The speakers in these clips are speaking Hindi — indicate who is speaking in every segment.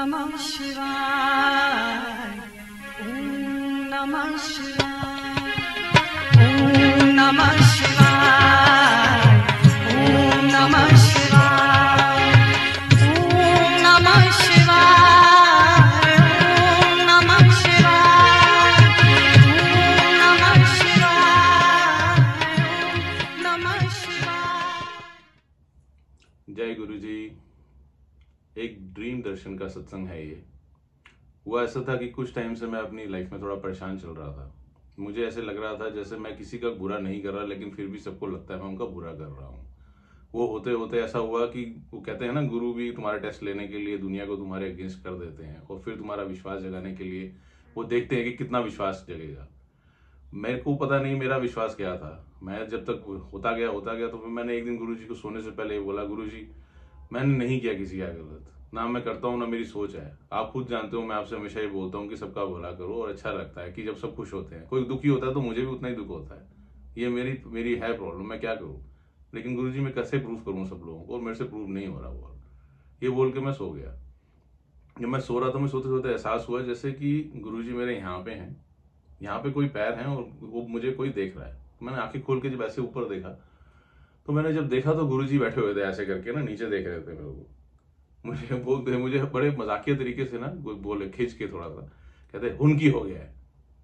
Speaker 1: नमः शिवाय, ओम नमः शिवाय, ओम नमः शिवाय, ओम नमः शिवाय, ओम नमः शिवाय, ओम नमः शिवाय, ओम नमः शिवाय, ओम नमः शिवाय।
Speaker 2: जय गुरु जी। एक ड्रीम दर्शन का सत्संग है ये। हुआ ऐसा था कि कुछ टाइम से मैं अपनी लाइफ में थोड़ा परेशान चल रहा था। मुझे ऐसे लग रहा था जैसे मैं किसी का बुरा नहीं कर रहा, लेकिन फिर भी सबको लगता है मैं उनका बुरा कर रहा हूँ। वो होते होते ऐसा हुआ कि वो कहते हैं ना, गुरु भी तुम्हारा टेस्ट लेने के लिए दुनिया को तुम्हारे अगेंस्ट कर देते हैं और फिर तुम्हारा विश्वास जगाने के लिए वो देखते हैं कि कितना विश्वास जगेगा। मेरे को पता नहीं मेरा विश्वास क्या था। मैं जब तक होता गया तो फिर मैंने एक दिन गुरु जी को सोने से पहले बोला, गुरु जी मैंने नहीं किया किसी का गलत, ना मैं करता हूँ ना मेरी सोच है। आप खुद जानते हो मैं आपसे हमेशा ही बोलता हूँ कि सबका भला करो, और अच्छा लगता है कि जब सब खुश होते हैं। कोई दुखी होता है तो मुझे भी उतना ही दुख होता है। ये मेरी है प्रॉब्लम, मैं क्या करूँ। लेकिन गुरु जी मैं कैसे प्रूव करूँ सब लोगों को, और मेरे से प्रूव नहीं हो रहा वो। ये बोल के मैं सो गया। जब मैं सो रहा था, मैं सोते सोते एहसास हुआ जैसे कि गुरु जी मेरे यहाँ पे हैं, यहाँ पे कोई पैर है और वो मुझे कोई देख रहा है। मैंने आंखें खोल के जब ऐसे ऊपर देखा, तो मैंने जब देखा तो गुरुजी बैठे हुए थे ऐसे करके ना, नीचे देख रहे थे मेरे को। मुझे बड़े मजाकिया तरीके से ना बोले, खींच के थोड़ा सा, कहते हुनकी हो गया है।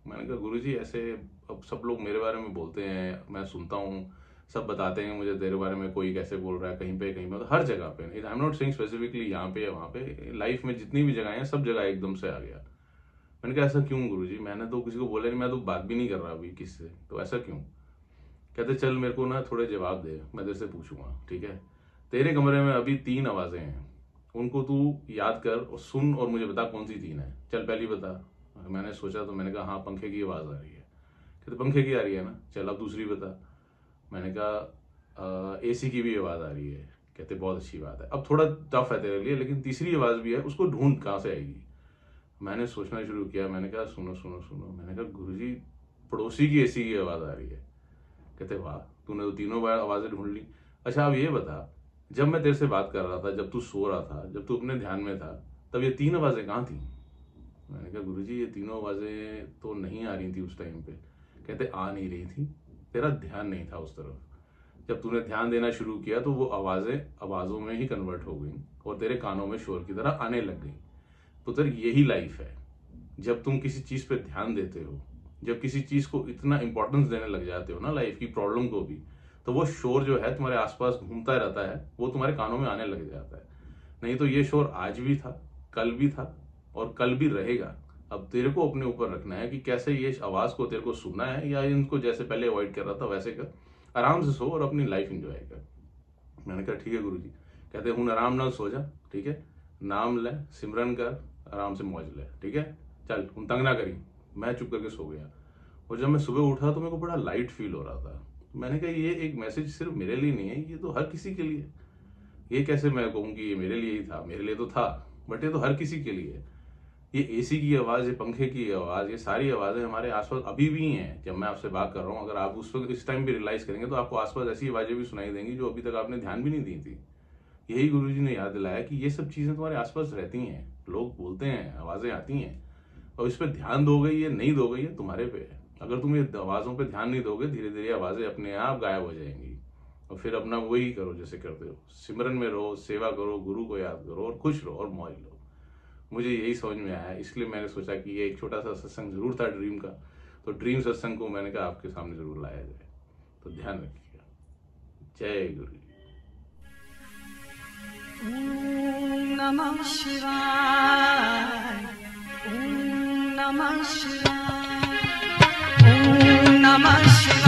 Speaker 2: मैंने कहा गुरुजी ऐसे अब सब लोग मेरे बारे में बोलते हैं, मैं सुनता हूँ, सब बताते हैं मुझे तेरे बारे में, कोई कैसे बोल रहा है, कहीं पे मतलब हर जगह पे। I am not saying specifically यहाँ पे या वहाँ पे, लाइफ में जितनी भी जगह है सब जगह एकदम से आ गया। मैंने कहा ऐसा क्यों गुरुजी, मैंने तो किसी को बोला नहीं, मैं तो बात भी नहीं कर रहा अभी किससे, तो ऐसा क्यों। कहते चल मेरे को ना थोड़े जवाब दे, मैं तेरे से पूछूंगा, ठीक है। तेरे कमरे में अभी 3 आवाजें हैं, उनको तू याद कर और सुन और मुझे बता कौन सी 3 है। चल पहली बता। मैंने सोचा तो मैंने कहा हाँ पंखे की आवाज आ रही है। कहते पंखे की आ रही है ना, चल अब दूसरी बता। मैंने कहा एसी की भी आवाज आ रही है। कहते बहुत अच्छी बात है, अब थोड़ा टफ है तेरे लिए, लेकिन तीसरी आवाज भी है, उसको ढूंढ कहाँ से आएगी। मैंने सोचना शुरू किया। मैंने कहा सुनो सुनो सुनो। मैंने कहा गुरुजी पड़ोसी की एसी की आवाज आ रही है। कहते वाह, तूने तो तीनों बार आवाजें ढूंढ ली। अच्छा अब ये बता, जब मैं तेरे से बात कर रहा था, जब तू सो रहा था, जब तू अपने ध्यान में था, तब ये 3 आवाजें कहाँ थी। मैंने कहा गुरुजी ये तीनों आवाजें तो नहीं आ रही थी उस टाइम पे। कहते आ नहीं रही थी, तेरा ध्यान नहीं था उस तरफ। जब तूने ध्यान देना शुरू किया तो वो आवाजें आवाजों में ही कन्वर्ट हो गई और तेरे कानों में शोर की तरह आने लग गई। पुत्र यही लाइफ है। जब तुम किसी चीज पे ध्यान देते हो, जब किसी चीज को इतना इंपॉर्टेंस देने लग जाते हो ना, लाइफ की प्रॉब्लम को भी, तो वो शोर जो है तुम्हारे आसपास घूमता रहता है, वो तुम्हारे कानों में आने लग जाता है। नहीं तो ये शोर आज भी था, कल भी था और कल भी रहेगा। अब तेरे को अपने ऊपर रखना है कि कैसे ये आवाज को तेरे को सुनना है, या इनको जैसे पहले अवॉइड कर रहा था वैसे कर, आराम से सो और अपनी लाइफ इंजॉय कर। मैंने कहा ठीक है गुरुजी। कहते हूँ आराम नाल सो जा, ठीक है, नाम ले, सिमरन कर, आराम से मौज ले, ठीक है, चल तुम तंग ना करी। मैं चुप करके सो गया। और जब मैं सुबह उठा तो मेरे को बड़ा लाइट फील हो रहा था। मैंने कहा ये एक मैसेज सिर्फ मेरे लिए नहीं है, ये तो हर किसी के लिए। ये कैसे मैं कहूँ कि ये मेरे लिए ही था, मेरे लिए तो था, बट ये तो हर किसी के लिए है। ये एसी की आवाज, ये पंखे की आवाज, ये सारी आवाजें हमारे आसपास अभी भी हैं। जब मैं आपसे बात कर रहा हूँ, अगर आप उस वक्त इस टाइम भी रियलाइज करेंगे तो आपको आसपास ऐसी आवाजें भी सुनाई देंगी जो अभी तक आपने ध्यान भी नहीं दी थी। यही गुरुजी ने याद दिलाया कि ये सब चीजें तुम्हारे आसपास रहती हैं, लोग बोलते हैं, आवाजें आती हैं, और इस पर ध्यान दोगे ये नहीं दोगे, ये तुम्हारे पे है। अगर तुम ये आवाजों पे ध्यान नहीं दोगे, धीरे धीरे आवाजें अपने आप गायब हो जाएंगी। और फिर अपना वही करो जैसे करते हो, सिमरन में रहो, सेवा करो, गुरु को याद करो और खुश रहो और मौज लो। मुझे यही समझ में आया, इसलिए मैंने सोचा कि ये एक छोटा सा सत्संग जरूर था ड्रीम का, तो ड्रीम सत्संग को मैंने कहा आपके सामने जरूर लाया जाए। तो ध्यान रखिएगा। जय गुरु।
Speaker 1: ओम नमः शिवाय, ओम नमः शिवाय, ओम नमः शिवाय।